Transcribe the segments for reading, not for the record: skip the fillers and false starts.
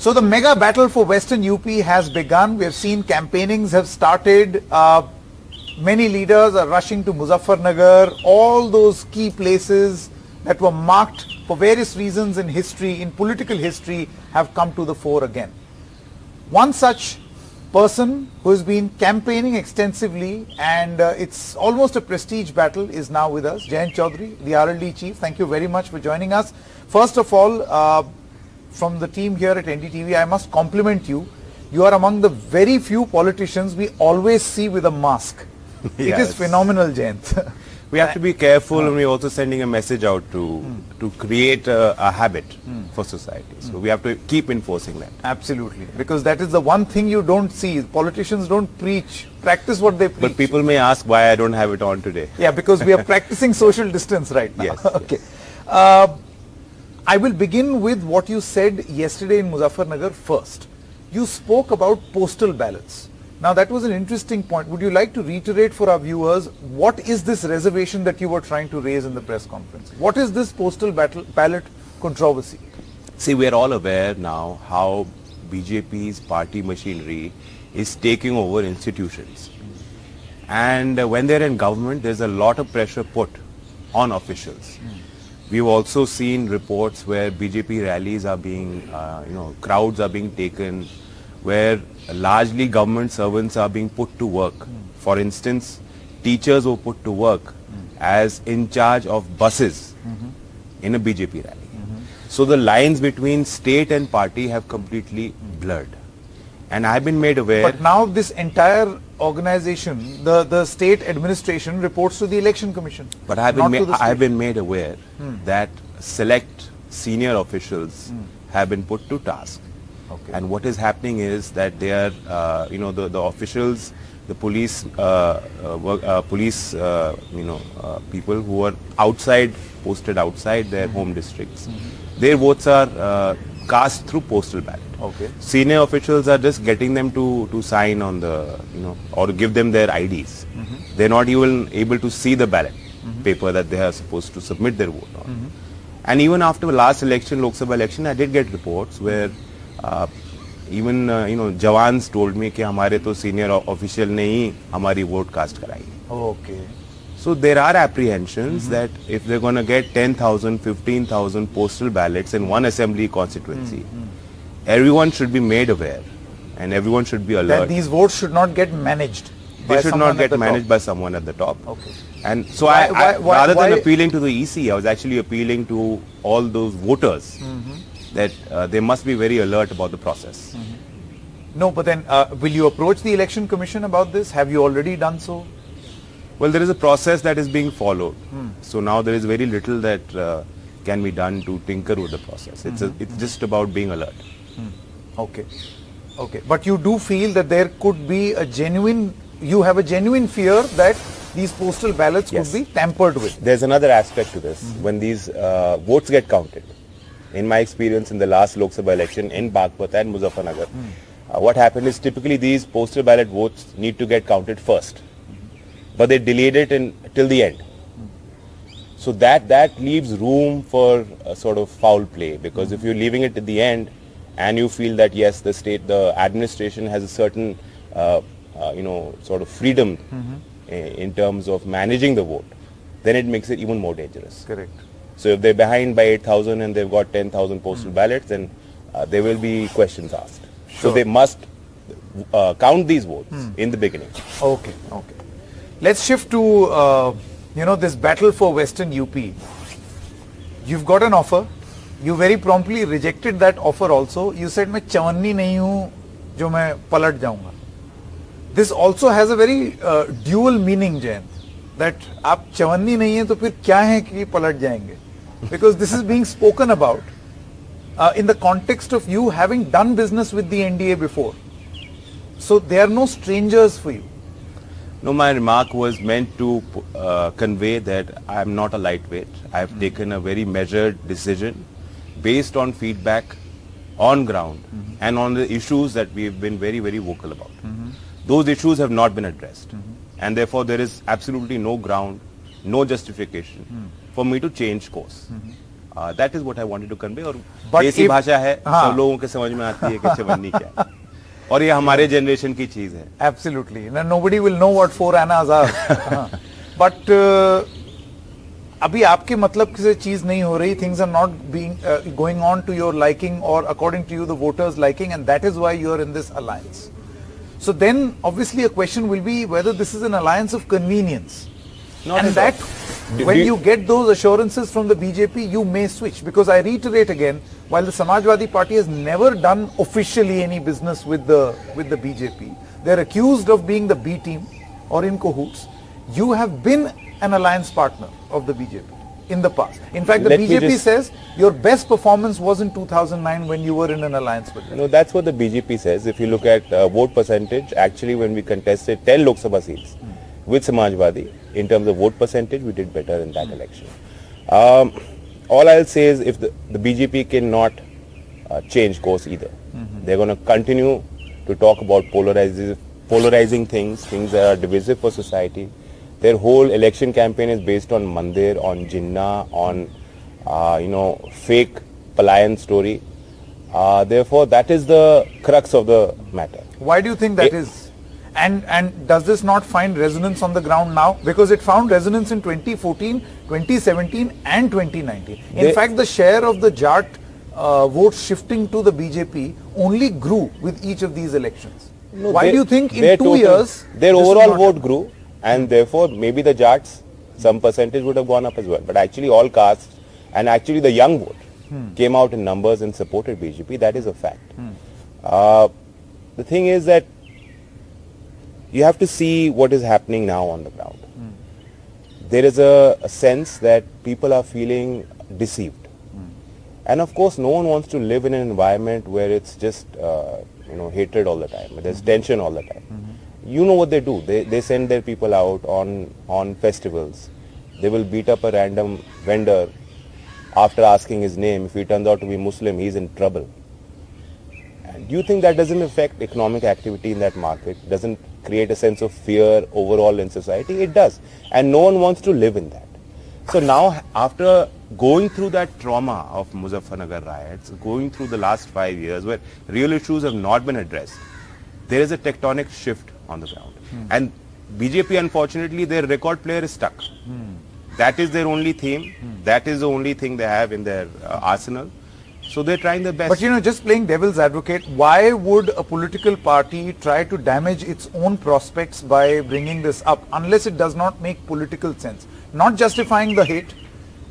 So the mega battle for Western UP has begun. We have seen campaignings have started. Many leaders are rushing to Muzaffarnagar. All those key places that were marked for various reasons in history, in political history, have come to the fore again. One such person who has been campaigning extensively, and it's almost a prestige battle, is now with us. Jayant Chaudhary, the RLD chief. Thank you very much for joining us. First of all, from the team here at NDTV, I must compliment you. You are among the very few politicians we always see with a mask. It is phenomenal, Jayant. We have to be careful, and we're also sending a message out to create a habit for society. So we have to keep enforcing that. Absolutely, because that is the one thing you don't see. Politicians don't practice what they preach. But people may ask why I don't have it on today. Yeah, because we are practicing social distance right now. Yes. Okay. I will begin with what you said yesterday in Muzaffarnagar first. You spoke about postal ballots. Now that was an interesting point. Would you like to reiterate for our viewers, what is this reservation that you were trying to raise in the press conference? What is this postal ballot controversy? See, we are all aware now how BJP's party machinery is taking over institutions. And when they're in government, there's a lot of pressure put on officials. We've also seen reports where BJP rallies are being, crowds are being taken, where largely government servants are being put to work. For instance, teachers were put to work as in charge of buses in a BJP rally. So the lines between state and party have completely blurred. And I've been made aware... But now this entire organization, the state administration, reports to the election commission. But I've been made aware that select senior officials have been put to task. Okay. And what is happening is that they are, the officials, the police, people who are posted outside their home districts, their votes are cast through postal ballot. Okay. Senior officials are just getting them to sign on the, or give them their IDs. They're not even able to see the ballot paper that they are supposed to submit their vote on. And even after the last election, Lok Sabha election, I did get reports where even jawans told me कि हमारे तो senior official ने ही हमारी vote cast कराई. Okay. So there are apprehensions that if they're going to get 10,000, 15,000 postal ballots in one assembly constituency, everyone should be made aware and everyone should be alert. That these votes should not get managed. They should not get managed by someone at the top. Okay. And so rather than appealing to the EC, I was actually appealing to all those voters that they must be very alert about the process. No, but then will you approach the election commission about this? Have you already done so? Well, there is a process that is being followed. So now there is very little that can be done to tinker with the process. It's just about being alert. Okay. Okay. But you do feel that there could be a genuine, you have a genuine fear that these postal ballots could be tampered with. There's another aspect to this. When these votes get counted, in my experience in the last Lok Sabha election in Bagpat and Muzaffarnagar, what happened is typically these postal ballot votes need to get counted first. But they delayed it till the end. So that leaves room for a sort of foul play, because if you're leaving it at the end and you feel that yes, the administration has a certain sort of freedom in terms of managing the vote, then it makes it even more dangerous. Correct. So if they're behind by 8,000 and they've got 10,000 postal ballots, then there will be questions asked. Sure. So they must count these votes in the beginning. Okay. Okay. Let's shift to this battle for Western UP. You've got an offer. You very promptly rejected that offer also. You said मैं चवन्नी नहीं हूँ जो मैं पलट जाऊँगा. This also has a very dual meaning, Jayant. That आप चवन्नी नहीं हैं तो फिर क्या है कि पलट जाएंगे? Because this is being spoken about in the context of you having done business with the NDA before. So they are no strangers for you. No, my remark was meant to convey that I am not a lightweight. I have taken a very measured decision based on feedback on ground and on the issues that we have been very, very vocal about. Those issues have not been addressed. And therefore, there is absolutely no ground, no justification for me to change course. That is what I wanted to convey. और But देसी if- भाषा है, हाँ. सब लोगों के समझ में आती है कि चवन्नी क्या है. और ये हमारे जनरेशन की चीज है. Absolutely. Now, nobody will know what 4 annas are. But अभी आपके मतलब से चीज नहीं हो रही. Things are not being going on to your liking or according to you the voters liking, and that is why you are in this alliance. So then obviously a question will be whether this is an alliance of convenience. Not And at that all. when you get those assurances from the BJP, you may switch. Because I reiterate again, while the Samajwadi Party has never done officially any business with the BJP, they're accused of being the B team or in cahoots. You have been an alliance partner of the BJP in the past. In fact, the Let me BJP just- says your best performance was in 2009 when you were in an alliance with them. No, that's what the BJP says. If you look at vote percentage, actually when we contested 10 Lok Sabha seats with Samajwadi, in terms of vote percentage, we did better in that election. All I'll say is if the BJP cannot change course either. They're going to continue to talk about polarizing things that are divisive for society. Their whole election campaign is based on Mandir, on Jinnah, on fake Palayan story. Therefore, that is the crux of the matter. Why do you think that is? And does this not find resonance on the ground now? Because it found resonance in 2014, 2017 and 2019. In fact, the share of the Jat votes shifting to the BJP only grew with each of these elections. No, Why do you think in 2 total, years their this is overall not vote happening? grew, and therefore maybe the Jats, some percentage would have gone up as well. But actually all castes and actually the young vote came out in numbers and supported BJP. That is a fact. The thing is that you have to see what is happening now on the ground. There is a sense that people are feeling deceived. And of course, no one wants to live in an environment where it's just, hatred all the time. There's tension all the time. You know what they do. They send their people out on festivals. They will beat up a random vendor after asking his name. If he turns out to be Muslim, he's in trouble. And do you think that doesn't affect economic activity in that market? Doesn't create a sense of fear overall in society? It does. And no one wants to live in that. So now, after going through that trauma of Muzaffarnagar riots, going through the last 5 years where real issues have not been addressed, there is a tectonic shift on the ground. And BJP, unfortunately, their record player is stuck. That is their only theme. That is the only thing they have in their arsenal. So they're trying their best. But just playing devil's advocate, why would a political party try to damage its own prospects by bringing this up unless it does not make political sense? Not justifying the hate,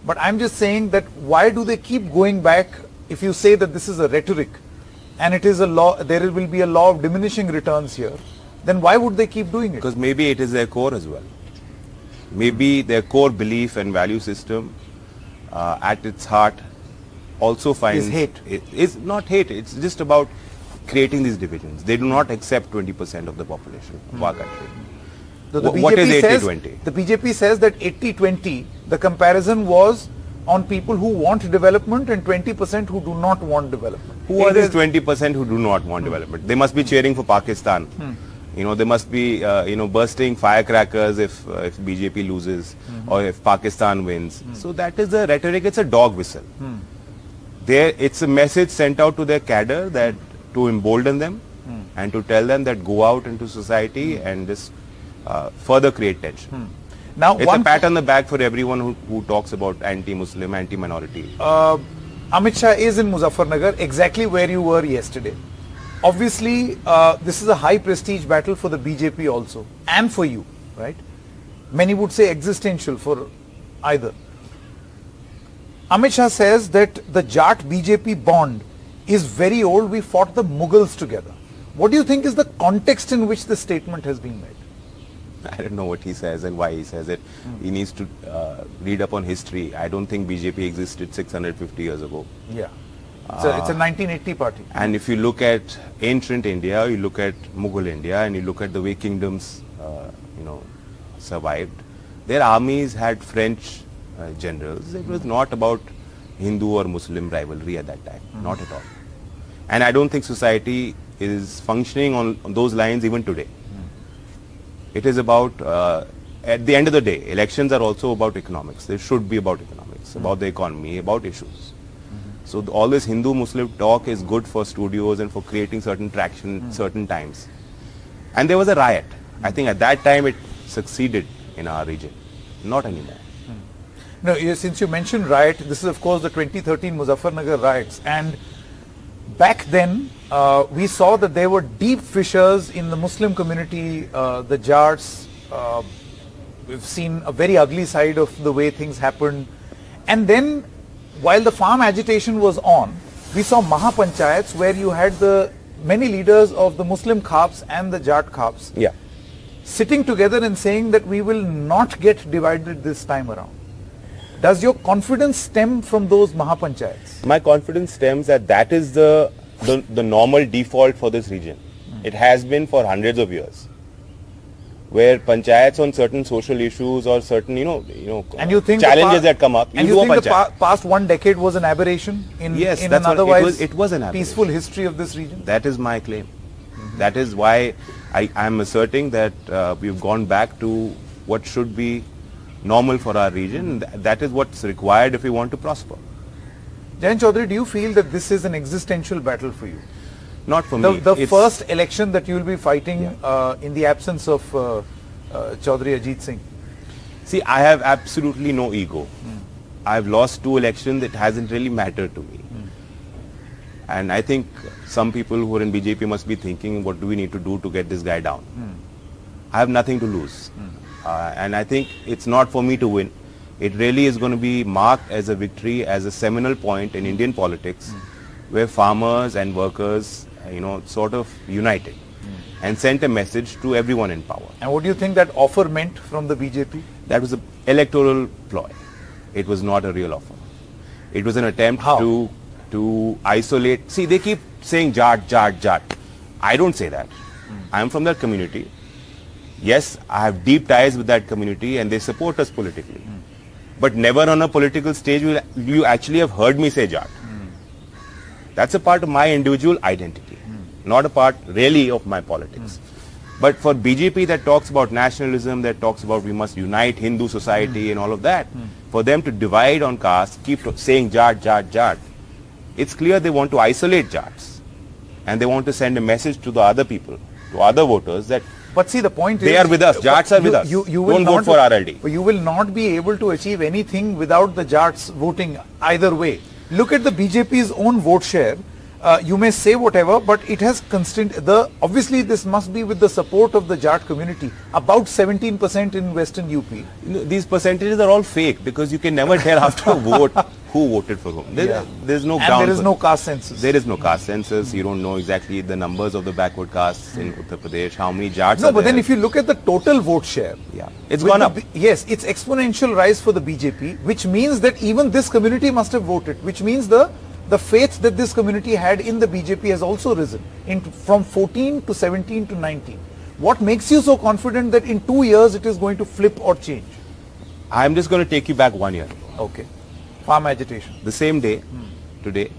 but I'm just saying that why do they keep going back if you say that this is a rhetoric and it is a law, there will be a law of diminishing returns here, then why would they keep doing it? Because maybe it is their core as well. Maybe their core belief and value system at its heart also finds is hate. It's not hate, it's just about creating these divisions. They do not accept 20% of the population of our country. So the What is BJP says, 80-20? the BJP says that 80-20, the comparison was on people who want development and 20% who do not want development. Who are these 20% who do not want development? They must be cheering for Pakistan. They must be, bursting firecrackers if BJP loses or if Pakistan wins. So that is the rhetoric. It's a dog whistle. It's a message sent out to their cadre that to embolden them and to tell them that go out into society and just further create tension. Now, It's a pat on the back for everyone who talks about anti-Muslim, anti-minority. Amit Shah is in Muzaffarnagar, exactly where you were yesterday. Obviously, this is a high prestige battle for the BJP also, and for you, right? Many would say existential for either. Amit Shah says that the Jat BJP bond is very old. We fought the Mughals together. What do you think is the context in which this statement has been made? I don't know what he says and why he says it. He needs to read up on history. I don't think BJP existed 650 years ago. Yeah. It's a 1980 party. And if you look at ancient India, you look at Mughal India, and you look at the way kingdoms, survived, their armies had French generals. It was not about Hindu or Muslim rivalry at that time. Not at all. And I don't think society is functioning on those lines even today. It is about, at the end of the day, elections are also about economics. They should be about economics. politics, about the economy, about issues. So all this Hindu-Muslim talk is good for studios and for creating certain traction certain times. And there was a riot. I think at that time it succeeded in our region. Not anymore. No, since you mentioned riot, this is of course the 2013 Muzaffarnagar riots, and back then we saw that there were deep fissures in the Muslim community, the Jats. We've seen a very ugly side of the way things happened, and then while the farm agitation was on, we saw Mahapanchayats where you had the many leaders of the Muslim Khaps and the Jat Khaps sitting together and saying that we will not get divided this time around. Does your confidence stem from those Mahapanchayats? My confidence stems that is the normal default for this region. It has been for hundreds of years, where panchayats on certain social issues or certain and you think challenges that come up, and you think the past 1 decade was an aberration in an otherwise it was an aberration. Peaceful history of this region? That is my claim. That is why I am asserting that we've gone back to what should be normal for our region. That is what's required if we want to prosper. Jayant Chaudhary, do you feel that this is an existential battle for you? Not for me. The first election that you will be fighting in the absence of Chaudhary Ajit Singh. See, I have absolutely no ego. I've lost 2 elections. It hasn't really mattered to me. And I think some people who are in BJP must be thinking, what do we need to do to get this guy down? I have nothing to lose. And I think it's not for me to win. It really is going to be marked as a victory, as a seminal point in Indian politics, where farmers and workers sort of united and sent a message to everyone in power. And what do you think that offer meant from the BJP? That was an electoral ploy. It was not a real offer. It was an attempt to isolate. See, they keep saying Jat, Jat, Jat. I don't say that. I am from that community. Yes, I have deep ties with that community and they support us politically. But never on a political stage will you actually have heard me say Jat. That's a part of my individual identity, not a part really of my politics. But for BJP that talks about nationalism, that talks about we must unite Hindu society and all of that, for them to divide on caste, keep saying Jat, Jat, Jat, it's clear they want to isolate Jats. And they want to send a message to the other people, to other voters that but see, the point they is, are with us, Jats are with us. You don't vote for RLD. You will not be able to achieve anything without the Jats voting either way. Look at the BJP's own vote share. You may say whatever, but it has obviously this must be with the support of the Jat community, about 17% in Western UP. These percentages are all fake because you can never tell after a vote who voted for whom. There's no ground. And there is no caste census. There is no caste census. You don't know exactly the numbers of the backward castes in Uttar Pradesh, how many Jats No, but then if you look at the total vote share, it's gone up. Yes, it's exponential rise for the BJP, which means that even this community must have voted, which means the faith that this community had in the BJP has also risen from 14 to 17 to 19. What makes you so confident that in 2 years it is going to flip or change? I'm just going to take you back 1 year. Okay. Farm agitation. The same day, today,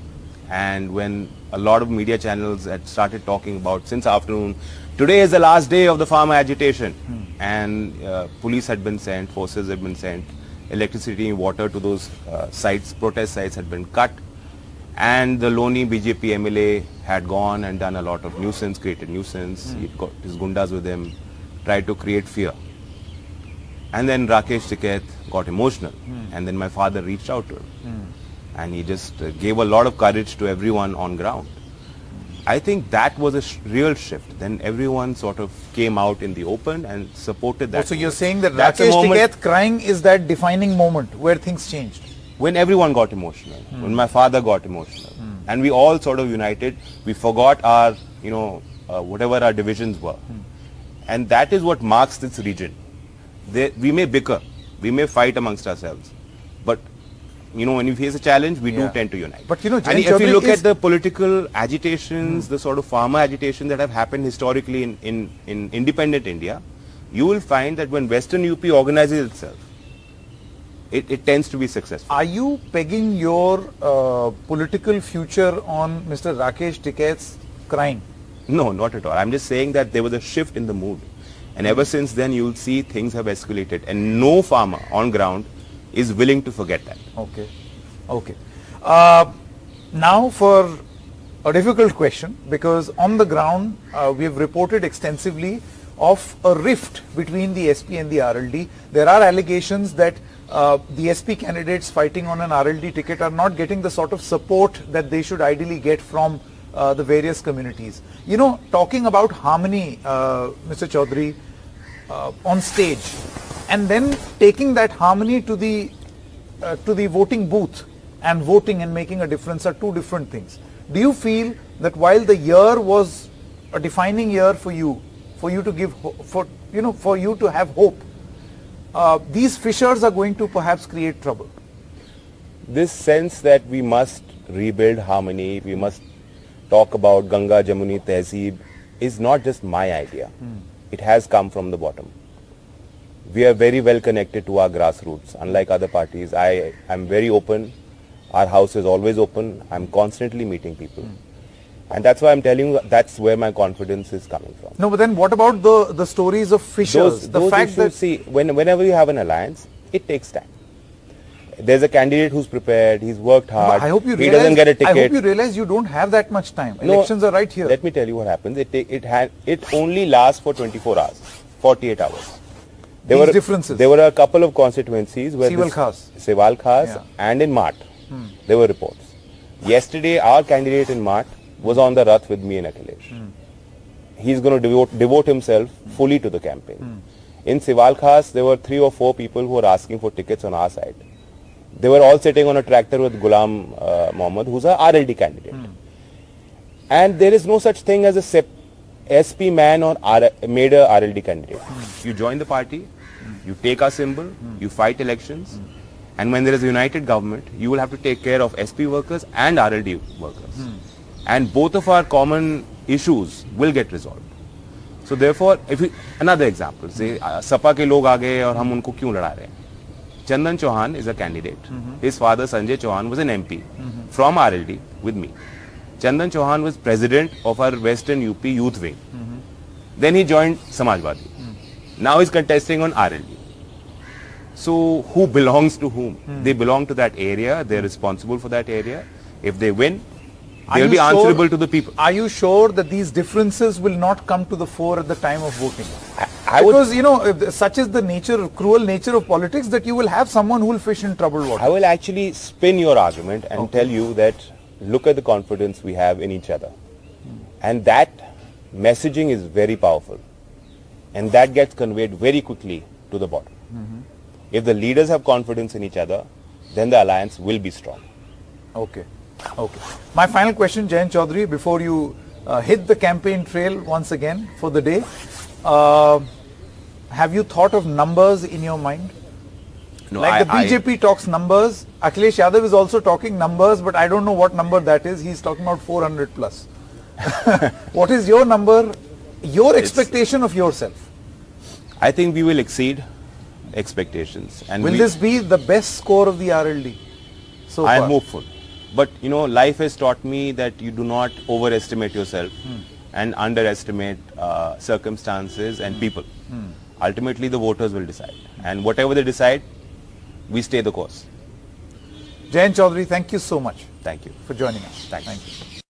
and when a lot of media channels had started talking about since afternoon, today is the last day of the farm agitation, and police had been sent, forces had been sent, electricity and water to those sites, protest sites had been cut. And the lonely BJP MLA had gone and done a lot of nuisance, created nuisance. He got his gundas with him, tried to create fear. And then Rakesh Tikait got emotional. And then my father reached out to him. And he just gave a lot of courage to everyone on ground. I think that was a real shift. Then everyone sort of came out in the open and supported that. So you're saying that Rakesh Tikait crying is that defining moment where things changed? When everyone got emotional, when my father got emotional, and we all sort of united, we forgot our, whatever our divisions were. And that is what marks this region. We may bicker, we may fight amongst ourselves, but, when you face a challenge, we do tend to unite. But, and if you look at the political agitations, the sort of farmer agitation that have happened historically in independent India, you will find that when Western UP organizes itself, it tends to be successful. Are you pegging your political future on Mr. Rakesh Tikait's crying? No, not at all. I'm just saying that there was a shift in the mood. And ever since then, you'll see things have escalated. And no farmer on ground is willing to forget that. Okay. Okay. Now for a difficult question, because on the ground we have reported extensively of a rift between the SP and the RLD. There are allegations that the SP candidates fighting on an RLD ticket are not getting the sort of support that they should ideally get from the various communities. You know, talking about harmony, Mr. Chaudhary, on stage, and then taking that harmony to the voting booth and voting and making a difference are two different things. Do you feel that while the year was a defining year for you to give, for you to have hope, these fissures are going to perhaps create trouble? This sense that we must rebuild harmony, we must talk about Ganga, Jamuni, Tehzeeb is not just my idea. It has come from the bottom. We are very well connected to our grassroots. Unlike other parties, I am very open. Our house is always open. I'm constantly meeting people. And that's why I'm telling you, that's where my confidence is coming from. No, but then what about the stories of fissures? Those fact that, see, whenever you have an alliance, it takes time. There's a candidate who's prepared, he's worked hard, I hope you he doesn't get a ticket. I hope you realize you don't have that much time. Elections are right here. Let me tell you what happens. It only lasts for 24 hours, 48 hours. There were a couple of constituencies where Siwal Khas and in Mart, there were reports. Yesterday, our candidate in Mart was on the Rath with me and Akhilesh. He's going to devote himself fully to the campaign. In Siwal Khas, there were 3 or 4 people who were asking for tickets on our side. They were all sitting on a tractor with Ghulam Mohammed, who's a RLD candidate. And there is no such thing as a SP man or made a RLD candidate. You join the party, you take our symbol, you fight elections, and when there is a united government, you will have to take care of SP workers and RLD workers. And both of our common issues will get resolved. So therefore, another example, say Sapa ke log aa gaye aur hum unko kyun lada rahe hain? Chandan Chauhan is a candidate. His father Sanjay Chauhan was an MP from RLD with me. Chandan Chauhan was president of our Western UP youth wing. Then he joined Samajwadi. Now he's contesting on RLD. So who belongs to whom? They belong to that area. They're responsible for that area. If they win, they'll be answerable to the people. Are you sure that these differences will not come to the fore at the time of voting? Because, you know, such is the cruel nature of politics, that you will have someone who will fish in troubled water. I will actually spin your argument and tell you that look at the confidence we have in each other. And that messaging is very powerful. And that gets conveyed very quickly to the bottom. If the leaders have confidence in each other, then the alliance will be strong. Okay. Okay. My final question, Jayant Chaudhary, before you hit the campaign trail once again for the day, have you thought of numbers in your mind? No, like the BJP talks numbers, Akhilesh Yadav is also talking numbers, but I don't know what number that is. He's talking about 400 plus. What is your number, your expectation of yourself? I think we will exceed expectations. And will this be the best score of the RLD so far? I am hopeful. But, you know, life has taught me that you do not overestimate yourself and underestimate circumstances and people. Ultimately, the voters will decide. And whatever they decide, we stay the course. Jayant Chaudhary, thank you so much. Thank you for joining us. Thank you.